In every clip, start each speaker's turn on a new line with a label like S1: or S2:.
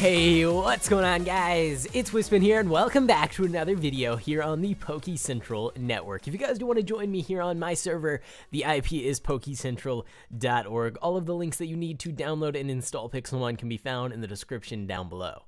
S1: Hey, what's going on, guys? It's Wispin here, and welcome back to another video here on the Pokecentral network. If you guys do want to join me here on my server, the IP is pokecentral.org. All of the links that you need to download and install Pixelmon can be found in the description down below.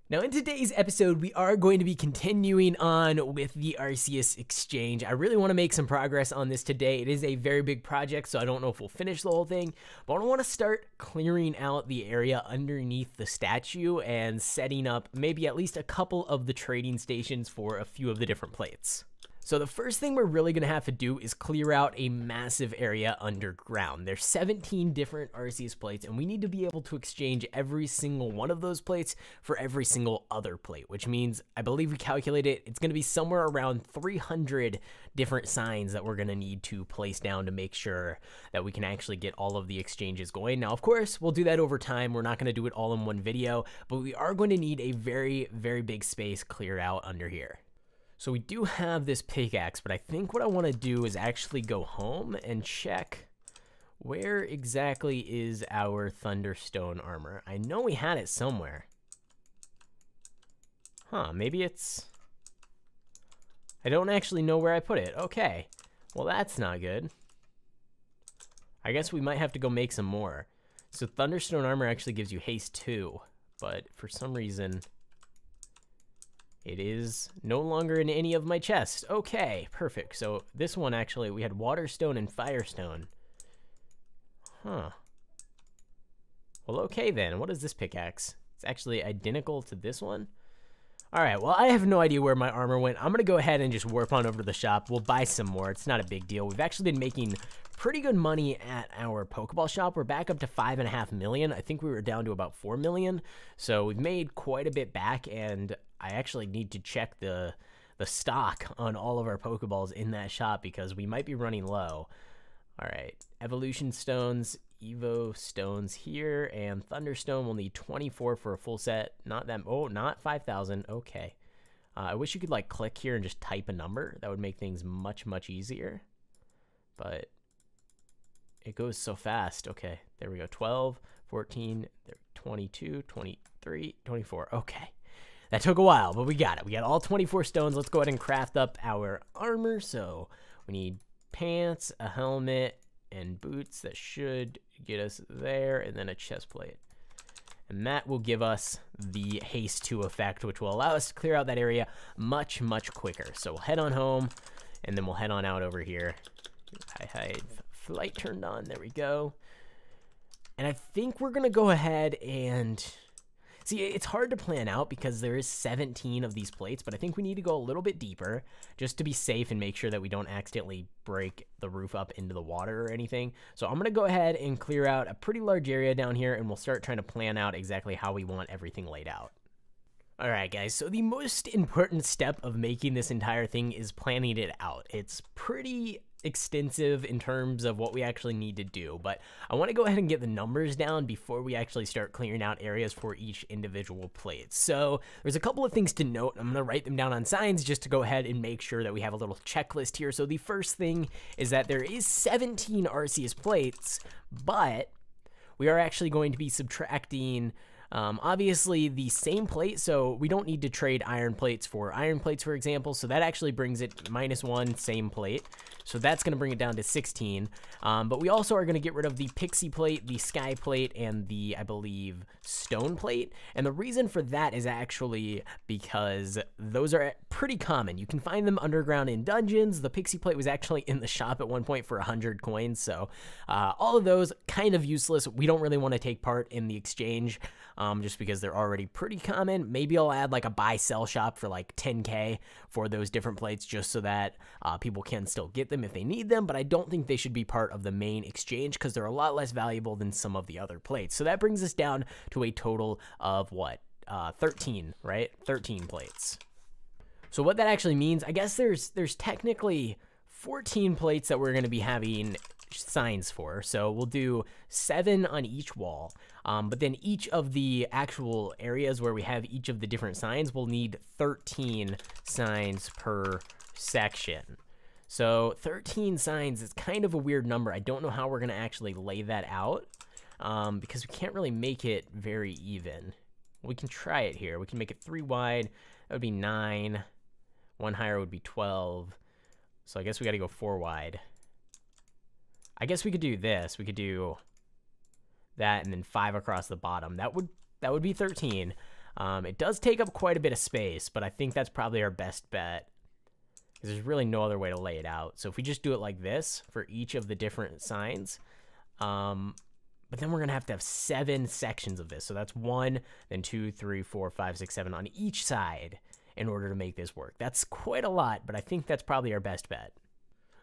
S1: Now, in today's episode, we are going to be continuing on with the Arceus exchange. I really want to make some progress on this today. It is a very big project, so I don't know if we'll finish the whole thing, but I want to start clearing out the area underneath the statue and setting up maybe at least a couple of the trading stations for a few of the different plates. So the first thing we're really going to have to do is clear out a massive area underground. There's 17 different Arceus plates, and we need to be able to exchange every single one of those plates for every single other plate, which means, I believe we calculated, it's going to be somewhere around 300 different signs that we're going to need to place down to make sure that we can actually get all of the exchanges going. Now, of course, we'll do that over time. We're not going to do it all in one video, but we are going to need a very, very big space clear out under here. So we do have this pickaxe, but I think what I want to do is actually go home and check where exactly is our Thunderstone armor. I know we had it somewhere. Huh, maybe it's... I don't actually know where I put it. Okay, well that's not good. I guess we might have to go make some more. So Thunderstone armor actually gives you haste 2, but for some reason... it is no longer in any of my chests. Okay, perfect. So this one actually, we had Waterstone and Firestone. Huh. Well, okay then. What is this pickaxe? It's actually identical to this one. All right, well, I have no idea where my armor went. I'm going to go ahead and just warp on over to the shop. We'll buy some more. It's not a big deal. We've actually been making pretty good money at our Pokeball shop. We're back up to 5.5 million. I think we were down to about 4 million. So we've made quite a bit back, and I actually need to check the stock on all of our Pokeballs in that shop because we might be running low. All right, Evolution Stones, Evo Stones here, and Thunderstone will need 24 for a full set. Not that, oh, not 5,000, okay. I wish you could like click here and just type a number. That would make things much, much easier. But it goes so fast. Okay, there we go, 12, 14, 22, 23, 24, okay. That took a while, but we got it. We got all 24 stones. Let's go ahead and craft up our armor. So we need pants, a helmet, and boots. That should get us there, and then a chest plate. And that will give us the haste 2 effect, which will allow us to clear out that area much, much quicker. So we'll head on home, and then we'll head on out over here. Hi, flight turned on. There we go. And I think we're going to go ahead and... see, it's hard to plan out because there is 17 of these plates, but I think we need to go a little bit deeper just to be safe and make sure that we don't accidentally break the roof up into the water or anything. So I'm going to go ahead and clear out a pretty large area down here, and we'll start trying to plan out exactly how we want everything laid out. All right, guys, so the most important step of making this entire thing is planning it out. It's pretty extensive in terms of what we actually need to do, but I want to go ahead and get the numbers down before we actually start clearing out areas for each individual plate. So there's a couple of things to note. I'm going to write them down on signs just to go ahead and make sure that we have a little checklist here. So the first thing is that there is 17 Arceus plates, but we are actually going to be subtracting obviously the same plate, so we don't need to trade iron plates, for example, so that actually brings it -1, same plate, so that's going to bring it down to 16, but we also are going to get rid of the pixie plate, the sky plate, and the, I believe, stone plate, and the reason for that is actually because those are pretty common. You can find them underground in dungeons. The pixie plate was actually in the shop at one point for 100 coins, so all of those kind of useless. We don't really want to take part in the exchange, just because they're already pretty common. Maybe I'll add like a buy-sell shop for like 10k for those different plates just so that people can still get them if they need them, but I don't think they should be part of the main exchange because they're a lot less valuable than some of the other plates. So that brings us down to a total of what? 13, right? 13 plates. So what that actually means, I guess there's technically 14 plates that we're going to be having signs for, so we'll do 7 on each wall, but then each of the actual areas where we have each of the different signs will need 13 signs per section. So 13 signs is kind of a weird number. I don't know how we're going to actually lay that out, because we can't really make it very even. we can try it here. We can make it 3 wide. That would be 9. 1 higher would be 12. So I guess we got to go 4 wide. I guess we could do this. We could do that and then 5 across the bottom. That would be 13. It does take up quite a bit of space, but I think that's probably our best bet, because there's really no other way to lay it out. So if we just do it like this for each of the different signs, but then we're going to have 7 sections of this. So that's 1, then 2, 3, 4, 5, 6, 7 on each side in order to make this work. That's quite a lot, but I think that's probably our best bet.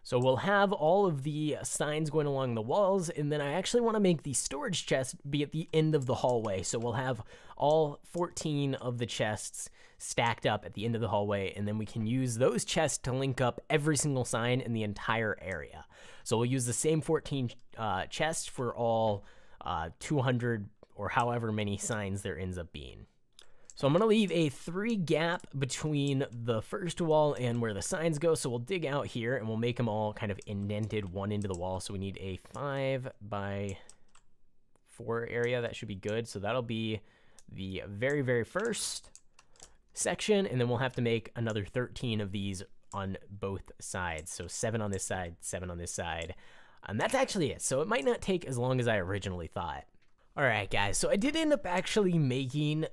S1: So we'll have all of the signs going along the walls, and then I actually want to make the storage chest be at the end of the hallway. So we'll have all 14 of the chests stacked up at the end of the hallway, and then we can use those chests to link up every single sign in the entire area. So we'll use the same 14 chests for all 200 or however many signs there ends up being. So I'm going to leave a 3 gap between the first wall and where the signs go. So we'll dig out here and we'll make them all kind of indented one into the wall. So we need a 5 by 4 area. That should be good. So that'll be the very, very first section. And then we'll have to make another 13 of these on both sides. So 7 on this side, 7 on this side. And that's actually it. So it might not take as long as I originally thought. All right, guys. So I did end up actually making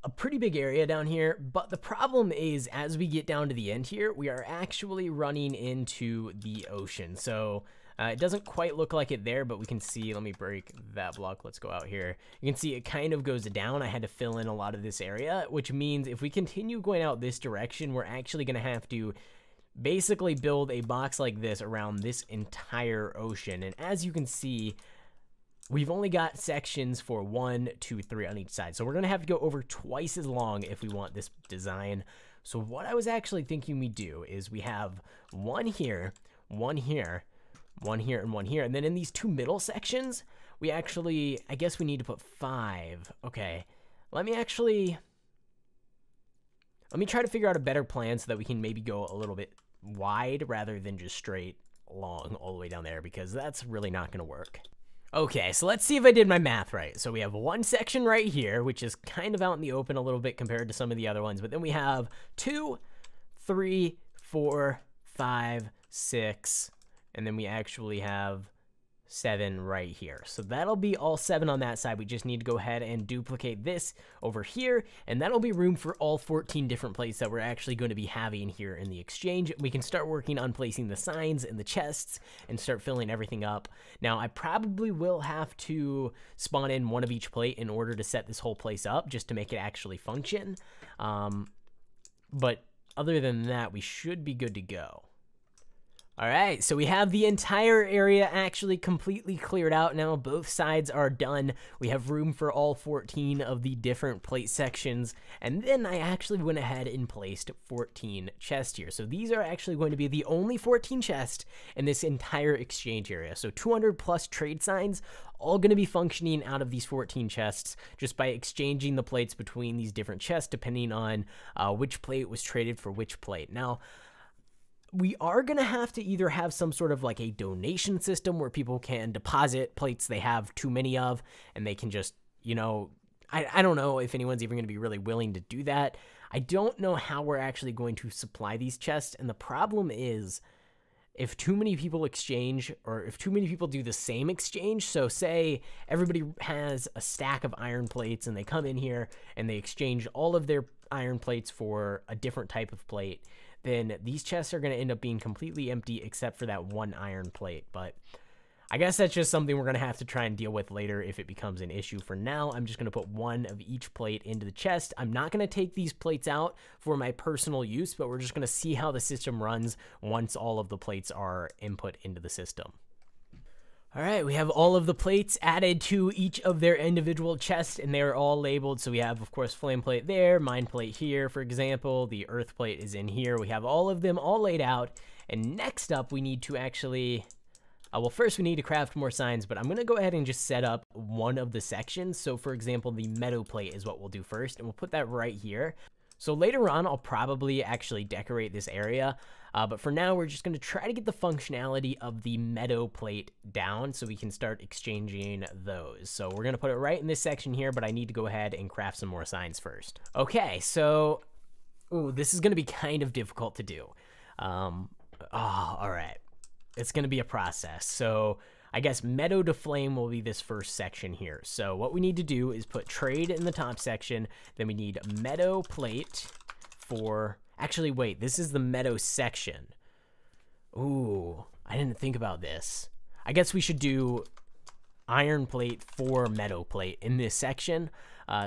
S1: a pretty big area down here, but the problem is as we get down to the end here, we are actually running into the ocean. So it doesn't quite look like it there, but we can see, let me break that block. Let's go out here. You can see it kind of goes down. I had to fill in a lot of this area, which means if we continue going out this direction, we're actually going to have to basically build a box like this around this entire ocean. And as you can see, we've only got sections for 1, 2, 3 on each side. So we're going to have to go over twice as long if we want this design. So what I was actually thinking we do is we have 1 here, 1 here, 1 here, and 1 here. And then in these 2 middle sections, we actually, I guess we need to put 5. Okay, let me try to figure out a better plan so that we can maybe go a little bit wide rather than just straight long all the way down there, because that's really not going to work. Okay, so let's see if I did my math right. So we have 1 section right here, which is kind of out in the open a little bit compared to some of the other ones. But then we have 2, 3, 4, 5, 6, and then we actually have 7 right here. So that'll be all 7 on that side. We just need to go ahead and duplicate this over here, and that'll be room for all 14 different plates that we're actually going to be having here in the exchange. We can start working on placing the signs and the chests and start filling everything up. Now, I probably will have to spawn in 1 of each plate in order to set this whole place up, just to make it actually function. But other than that, we should be good to go. All right, so we have the entire area actually completely cleared out now. Both sides are done. We have room for all 14 of the different plate sections. And then I actually went ahead and placed 14 chests here. So these are actually going to be the only 14 chests in this entire exchange area. So 200 plus trade signs, all going to be functioning out of these 14 chests just by exchanging the plates between these different chests depending on which plate was traded for which plate. Now, we are going to have to either have some sort of like a donation system where people can deposit plates they have too many of, and they can just, you know, I don't know if anyone's even going to be really willing to do that. I don't know how we're actually going to supply these chests, and the problem is if too many people exchange, or if too many people do the same exchange, so say everybody has a stack of iron plates and they come in here and they exchange all of their iron plates for a different type of plate, then these chests are going to end up being completely empty except for that 1 iron plate. But I guess that's just something we're going to have to try and deal with later if it becomes an issue. For now, I'm just going to put 1 of each plate into the chest. I'm not going to take these plates out for my personal use, but we're just going to see how the system runs once all of the plates are input into the system. All right, we have all of the plates added to each of their individual chests, and they're all labeled. So we have, of course, flame plate there, mine plate here, for example. The earth plate is in here. We have all of them all laid out. And next up, we need to actually... well, first we need to craft more signs, but I'm going to go ahead and just set up 1 of the sections. So, for example, the meadow plate is what we'll do first, and we'll put that right here. So later on, I'll probably actually decorate this area, but for now, we're just going to try to get the functionality of the meadow plate down so we can start exchanging those. So we're going to put it right in this section here, but I need to go ahead and craft some more signs first. Okay, so this is going to be kind of difficult to do. All right. It's going to be a process. So I guess meadow to flame will be this first section here. So what we need to do is put trade in the top section. Then we need meadow plate for, actually, wait, this is the meadow section. Ooh, I didn't think about this. I guess we should do iron plate for meadow plate in this section.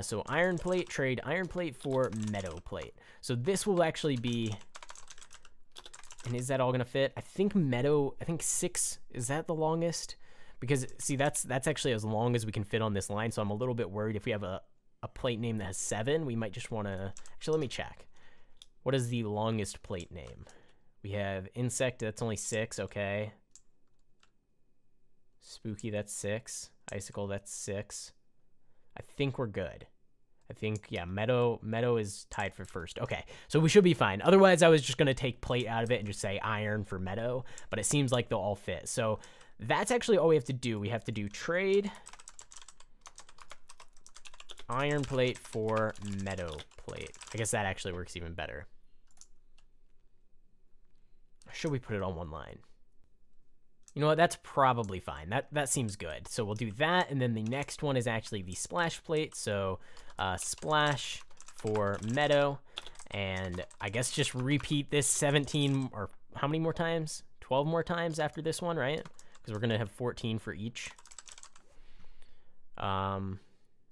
S1: So iron plate, trade iron plate for meadow plate. So this will actually be, and is that all gonna fit? I think meadow, I think 6, is that the longest? Because see, that's actually as long as we can fit on this line. So I'm a little bit worried if we have a plate name that has 7, we might just wanna, actually let me check. What is the longest plate name? We have insect, that's only 6, okay. Spooky, that's 6. Icicle, that's 6. I think we're good. I think, yeah, meadow is tied for first. Okay, so we should be fine. Otherwise, I was just going to take plate out of it and just say iron for meadow, but it seems like they'll all fit. So that's actually all we have to do. We have to do trade iron plate for meadow plate. I guess that actually works even better. Or should we put it on one line? You know what, that's probably fine. That seems good. So we'll do that, and then the next one is actually the splash plate. So splash for meadow, and I guess just repeat this 17, or how many more times? 12 more times after this one, right? Because we're gonna have 14 for each. Or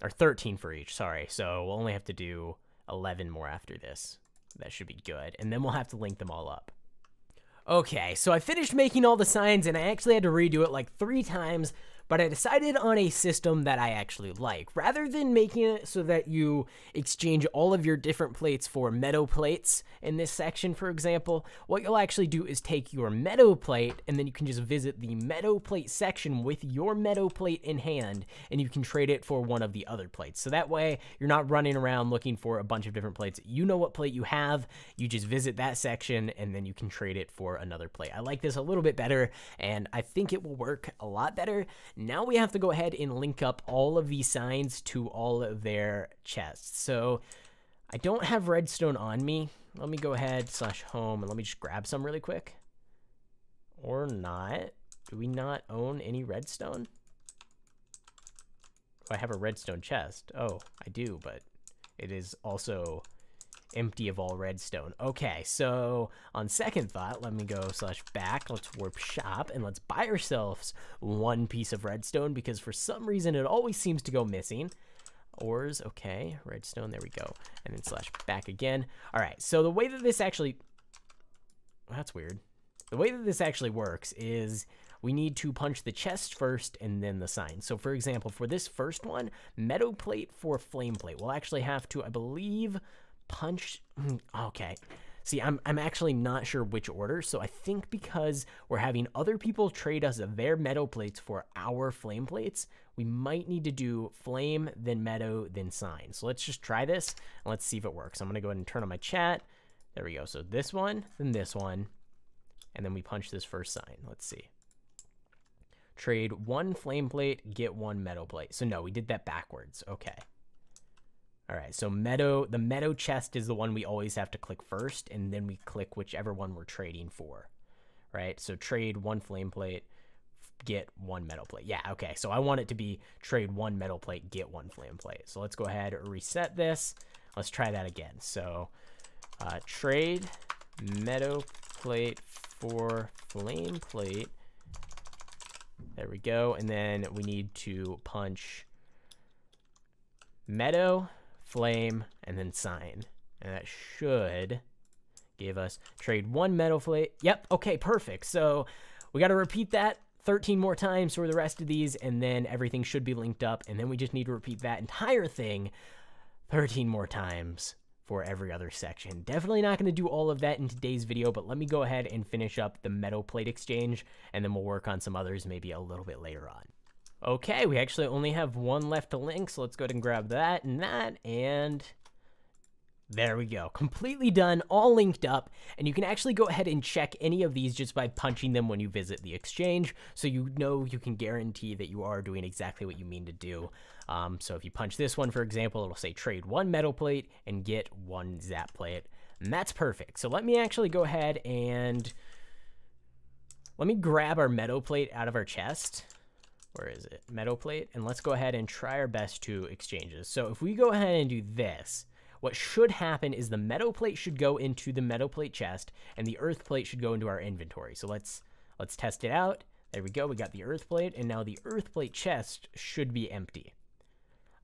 S1: 13 for each, sorry. So we'll only have to do 11 more after this. That should be good, and then we'll have to link them all up. Okay, so I finished making all the signs, and I actually had to redo it like 3 times, but I decided on a system that I actually like. Rather than making it so that you exchange all of your different plates for meadow plates in this section, for example, what you'll actually do is take your meadow plate, and then you can just visit the meadow plate section with your meadow plate in hand, and you can trade it for one of the other plates. So that way, you're not running around looking for a bunch of different plates. You know what plate you have, you just visit that section, and then you can trade it for another plate. I like this a little bit better, and I think it will work a lot better. Now we have to go ahead and link up all of these signs to all of their chests. So I don't have redstone on me. Let me go ahead /home and let me just grab some really quick. Or not. Do we not own any redstone? Do I have a redstone chest? Oh, I do, but it is also empty of all redstone. Okay, so on second thought, let me go /back. Let's warp shop and let's buy ourselves 1 piece of redstone, because for some reason it always seems to go missing. Ores, okay, redstone, there we go. And then /back again. All right, so the way that this actually, that's weird. The way that this actually works is we need to punch the chest first and then the sign. So for example, for this first one, meadow plate for flame plate, we'll actually have to, I believe, punch. Okay, see, I'm actually not sure which order, so I think because we're having other people trade us their meadow plates for our flame plates, we might need to do flame, then meadow, then sign. So let's just try this and let's see if it works. I'm gonna go ahead and turn on my chat. There we go. So this one, then this one, and then we punch this first sign. Let's see. Trade 1 flame plate, get 1 meadow plate. So no, we did that backwards. Okay. All right, so the meadow chest is the one we always have to click first, and then we click whichever one we're trading for, right? So trade 1 flame plate, get 1 metal plate. Yeah, okay, so I want it to be trade 1 metal plate, get 1 flame plate. So let's go ahead and reset this. Let's try that again. So trade meadow plate for flame plate. There we go, and then we need to punch meadow, flame, and then sign, and that should give us trade 1 metal plate. Yep, okay, perfect. So we got to repeat that 13 more times for the rest of these, and then everything should be linked up, and then we just need to repeat that entire thing 13 more times for every other section. Definitely not going to do all of that in today's video, but let me go ahead and finish up the metal plate exchange, and then we'll work on some others maybe a little bit later on. Okay, we actually only have 1 left to link, so let's go ahead and grab that, and There we go. Completely done, all linked up, and you can actually go ahead and check any of these just by punching them when you visit the exchange, so you know you can guarantee that you are doing exactly what you mean to do. So if you punch this one, for example, it'll say trade 1 metal plate and get 1 zap plate, and that's perfect. So let me actually go ahead and let me grab our metal plate out of our chest. Where is it? Metal plate, and let's go ahead and try our best to exchange this. So if we go ahead and do this, what should happen is the metal plate should go into the metal plate chest, and the earth plate should go into our inventory. So let's test it out. There we go. We got the earth plate, and now the earth plate chest should be empty.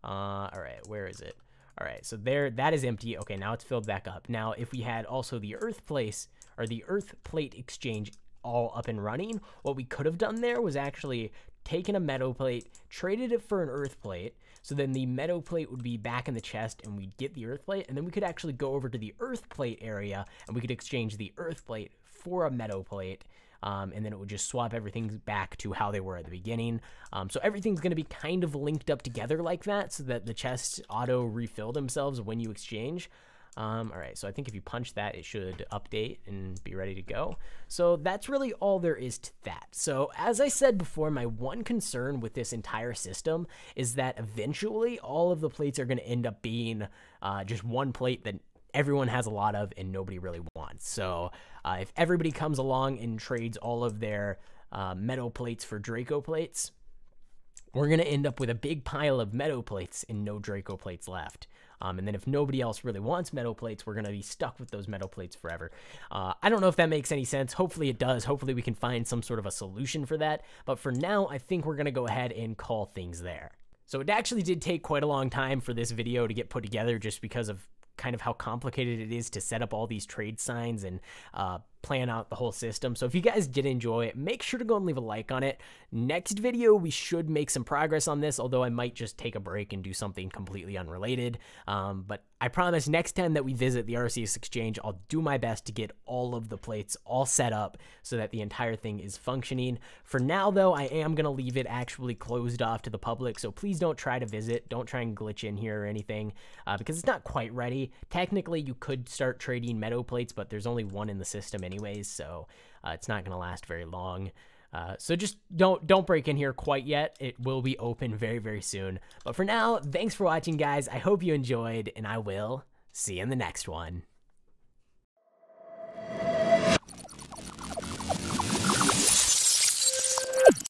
S1: All right, where is it? All right, so there, that is empty. Okay, now it's filled back up. Now, if we had also the earth place or the earth plate exchange all up and running, what we could have done there was actually taken a metal plate, traded it for an earth plate. So then the metal plate would be back in the chest and we'd get the earth plate, and then we could actually go over to the earth plate area and we could exchange the earth plate for a metal plate, and then it would just swap everything back to how they were at the beginning. So everything's going to be kind of linked up together like that so that the chests auto refill themselves when you exchange. All right, so I think if you punch that, it should update and be ready to go. So that's really all there is to that. So as I said before, my one concern with this entire system is that eventually all of the plates are going to end up being just one plate that everyone has a lot of and nobody really wants. So if everybody comes along and trades all of their metal plates for Draco plates, we're going to end up with a big pile of metal plates and no Draco plates left. And then if nobody else really wants metal plates, we're going to be stuck with those metal plates forever. I don't know if that makes any sense. Hopefully it does. Hopefully we can find some sort of a solution for that. But for now, I think we're going to go ahead and call things there. So it actually did take quite a long time for this video to get put together just because of kind of how complicated it is to set up all these trade signs and plan out the whole system. So if you guys did enjoy it, make sure to go and leave a like on it. Next video, we should make some progress on this, although I might just take a break and do something completely unrelated. But I promise next time that we visit the Arceus exchange, I'll do my best to get all of the plates all set up so that the entire thing is functioning. For now, though, I am going to leave it actually closed off to the public, so please don't try to visit. Don't try and glitch in here or anything, because it's not quite ready. Technically, you could start trading metal plates, but there's only one in the system anyways, so it's not going to last very long. So just don't break in here quite yet. It will be open very, very soon. But for now, thanks for watching, guys. I hope you enjoyed, and I will see you in the next one.